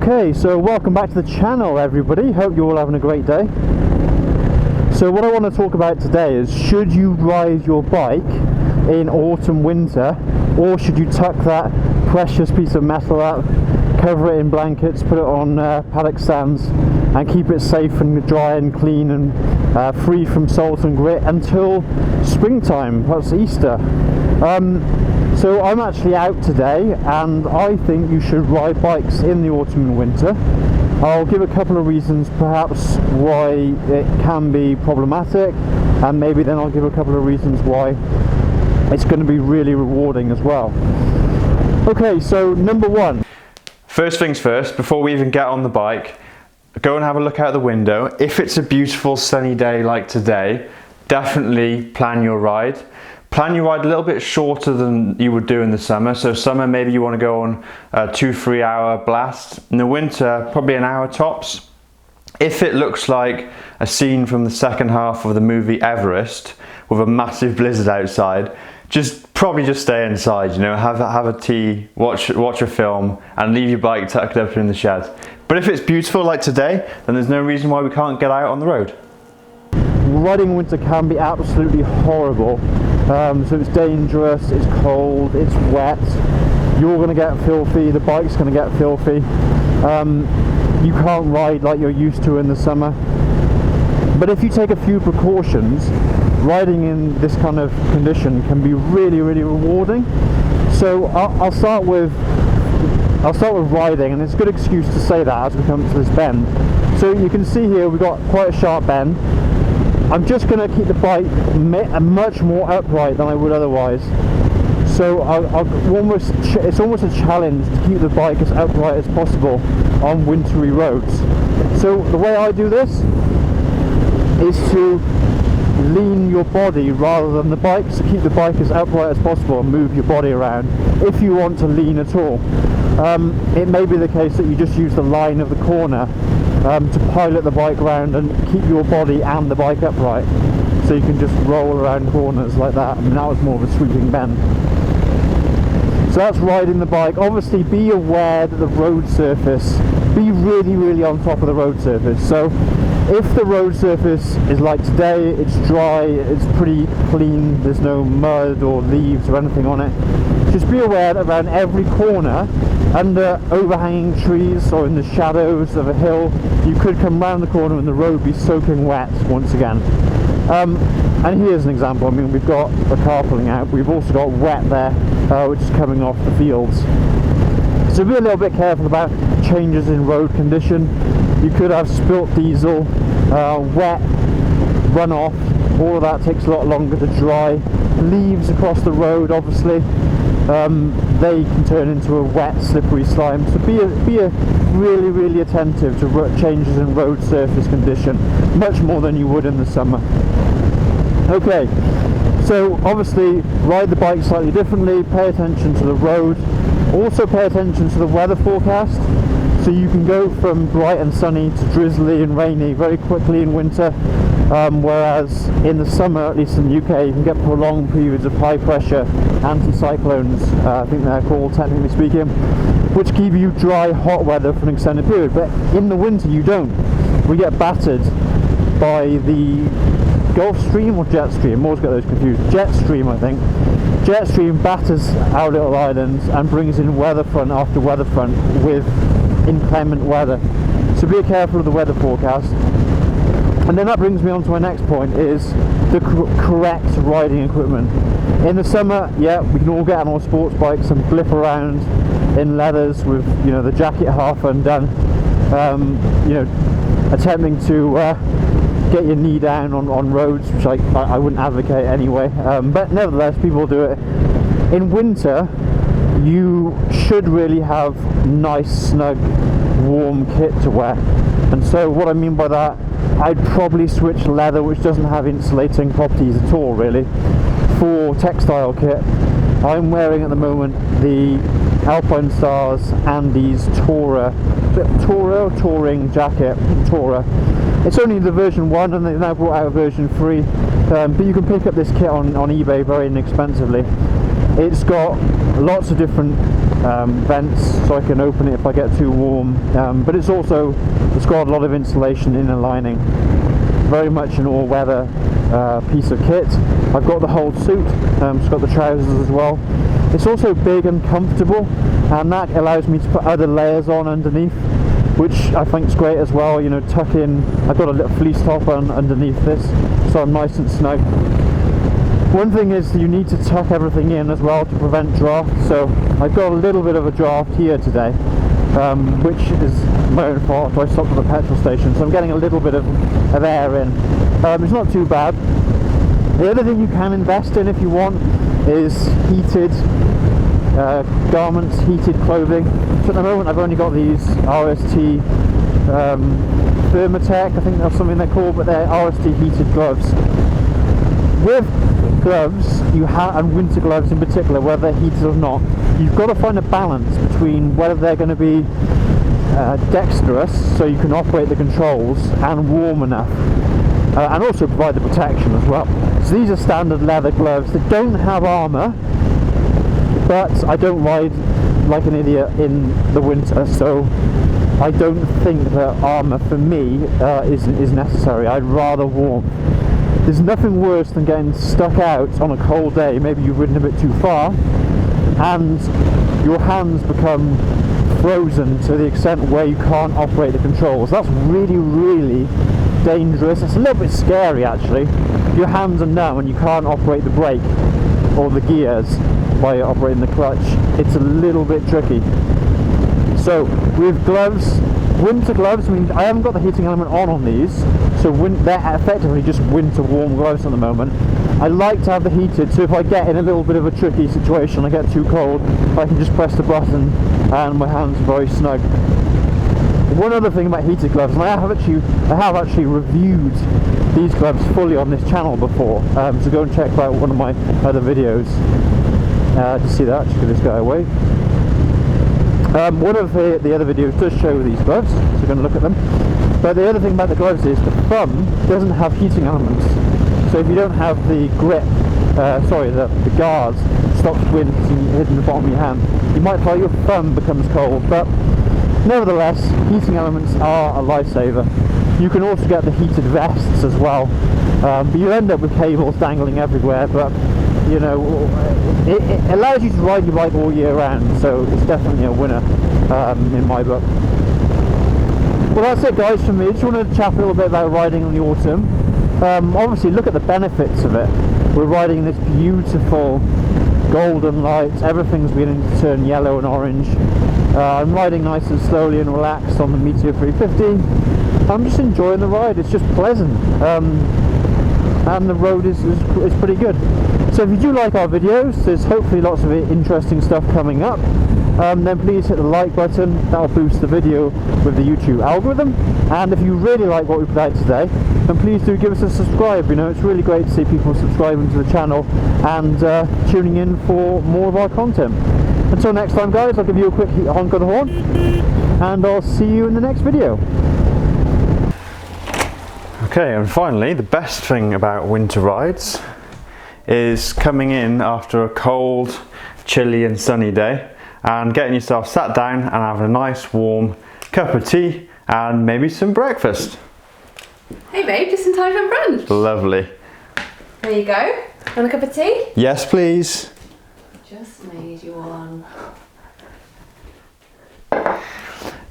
Okay, so welcome back to the channel, everybody. Hope you're all having a great day. So what I want to talk about today is, should you ride your bike in autumn, winter, or should you tuck that precious piece of metal up, cover it in blankets, put it on paddock stands and keep it safe and dry and clean and free from salt and grit until springtime, that's Easter. So I'm actually out today and I think you should ride bikes in the autumn and winter. I'll give a couple of reasons perhaps why it can be problematic, and maybe then I'll give a couple of reasons why it's going to be really rewarding as well. Okay, so number one. First things first, before we even get on the bike, go and have a look out the window. If it's a beautiful sunny day like today, definitely plan your ride. Plan your ride a little bit shorter than you would do in the summer. So summer, maybe you want to go on a 2-3 hour blast. In the winter, probably an hour tops. If it looks like a scene from the second half of the movie Everest with a massive blizzard outside, probably just stay inside, you know, have a tea, watch a film and leave your bike tucked up in the shed. But if it's beautiful like today, then there's no reason why we can't get out on the road. Riding in winter can be absolutely horrible. So it's dangerous, it's cold, it's wet, you're going to get filthy, the bike's going to get filthy. You can't ride like you're used to in the summer. But if you take a few precautions, riding in this kind of condition can be really, really rewarding. So I'll start with riding, and it's a good excuse to say that as we come to this bend. So you can see here we've got quite a sharp bend. I'm just going to keep the bike much more upright than I would otherwise. So it's almost a challenge to keep the bike as upright as possible on wintry roads. So the way I do this is to lean your body rather than the bike, so keep the bike as upright as possible and move your body around if you want to lean at all. It may be the case that you just use the line of the corner to pilot the bike around and keep your body and the bike upright, so you can just roll around corners like that. I mean, that was more of a sweeping bend. So that's riding the bike. Obviously be aware that the road surface, be really, really on top of the road surface. So if the road surface is like today, it's dry, it's pretty clean, there's no mud or leaves or anything on it, just be aware that around every corner, under overhanging trees or in the shadows of a hill, you could come round the corner and the road be soaking wet once again. And here's an example. I mean, we've got a car pulling out, we've also got wet there, which is coming off the fields. So be a little bit careful about changes in road condition. You could have spilt diesel, wet, runoff, all of that takes a lot longer to dry. Leaves across the road, obviously, they can turn into a wet, slippery slime. So be really, really attentive to changes in road surface condition, much more than you would in the summer. Okay, so obviously ride the bike slightly differently, pay attention to the road, also pay attention to the weather forecast. So you can go from bright and sunny to drizzly and rainy very quickly in winter, whereas in the summer, at least in the UK, you can get prolonged periods of high pressure anticyclones, I think they're called technically speaking, which keep you dry, hot weather for an extended period. But in the winter you don't. We get battered by the Gulf Stream or Jet Stream, I always get those confused. Jet Stream, I think. Jet Stream batters our little islands and brings in weatherfront after weatherfront with inclement weather. So be careful of the weather forecast. And then that brings me on to my next point, is the correct riding equipment. In the summer, yeah, we can all get on our sports bikes and blip around in leathers with, you know, the jacket half undone, you know, attempting to get your knee down on roads, which I wouldn't advocate anyway, but nevertheless people do it. In winter you should really have nice, snug, warm kit to wear, and so what I mean by that, I'd probably switch leather, which doesn't have insulating properties at all really, for textile kit. I'm wearing at the moment the Alpine Stars Andes touring jacket, Tourer. It's only the version 1 and they've now brought out a version 3, but you can pick up this kit on eBay very inexpensively. It's got lots of different vents, so I can open it if I get too warm, but it's got a lot of insulation inner lining. Very much an all-weather piece of kit. I've got the whole suit, it's got the trousers as well. It's also big and comfortable, and that allows me to put other layers on underneath, which I think is great as well. You know, tuck in. I've got a little fleece top on underneath this, so I'm nice and snug. One thing is you need to tuck everything in as well to prevent draft, so I've got a little bit of a draft here today, which is my own fault. I stopped at the petrol station, so I'm getting a little bit of air in. It's not too bad. The other thing you can invest in if you want is heated garments, heated clothing. So at the moment I've only got these RST Thermatech, I think that's something they're called, but they're RST heated gloves. With gloves, and winter gloves in particular, whether they're heated or not, you've got to find a balance between whether they're going to be dexterous, so you can operate the controls, and warm enough, and also provide the protection as well. So these are standard leather gloves that don't have armour, but I don't ride like an idiot in the winter, so I don't think that armour for me is necessary. I'd rather warm. There's nothing worse than getting stuck out on a cold day, maybe you've ridden a bit too far, and your hands become frozen to the extent where you can't operate the controls. That's really, really dangerous. It's a little bit scary actually. Your hands are numb and you can't operate the brake or the gears by operating the clutch. It's a little bit tricky. So with gloves, winter gloves, I mean, I haven't got the heating element on these, so they're effectively just winter warm gloves at the moment. I like to have the heated, so if I get in a little bit of a tricky situation, I get too cold, I can just press the button and my hands are very snug. One other thing about heated gloves, and I have actually reviewed these gloves fully on this channel before, so go and check out one of my other videos to see that. Just give this guy away. One of the other videos does show these gloves, so we're going to look at them. But the other thing about the gloves is the thumb doesn't have heating elements. So if you don't have the grip, the guards, stops wind hitting the bottom of your hand, you might find your thumb becomes cold. But nevertheless, heating elements are a lifesaver. You can also get the heated vests as well, but you end up with cables dangling everywhere. But you know, it allows you to ride your bike all year round, so it's definitely a winner in my book. Well, that's it guys for me. Just wanted to chat a little bit about riding in the autumn. Obviously look at the benefits of it. We're riding in this beautiful golden light, everything's beginning to turn yellow and orange. I'm riding nice and slowly and relaxed on the Meteor 350. I'm just enjoying the ride, it's just pleasant. And the road is pretty good. So if you do like our videos, there's hopefully lots of interesting stuff coming up. Then please hit the like button, that'll boost the video with the YouTube algorithm. And if you really like what we put out today, then please do give us a subscribe. You know, it's really great to see people subscribing to the channel and tuning in for more of our content. Until next time guys, I'll give you a quick honk of the horn, and I'll see you in the next video. Okay, and finally, the best thing about winter rides is coming in after a cold, chilly and sunny day and getting yourself sat down and having a nice warm cup of tea and maybe some breakfast. Hey babe, just in time for brunch. Lovely. There you go. Want a cup of tea? Yes, please. Just made you one.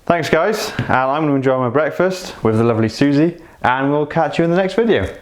Thanks guys, and I'm going to enjoy my breakfast with the lovely Susie, and we'll catch you in the next video.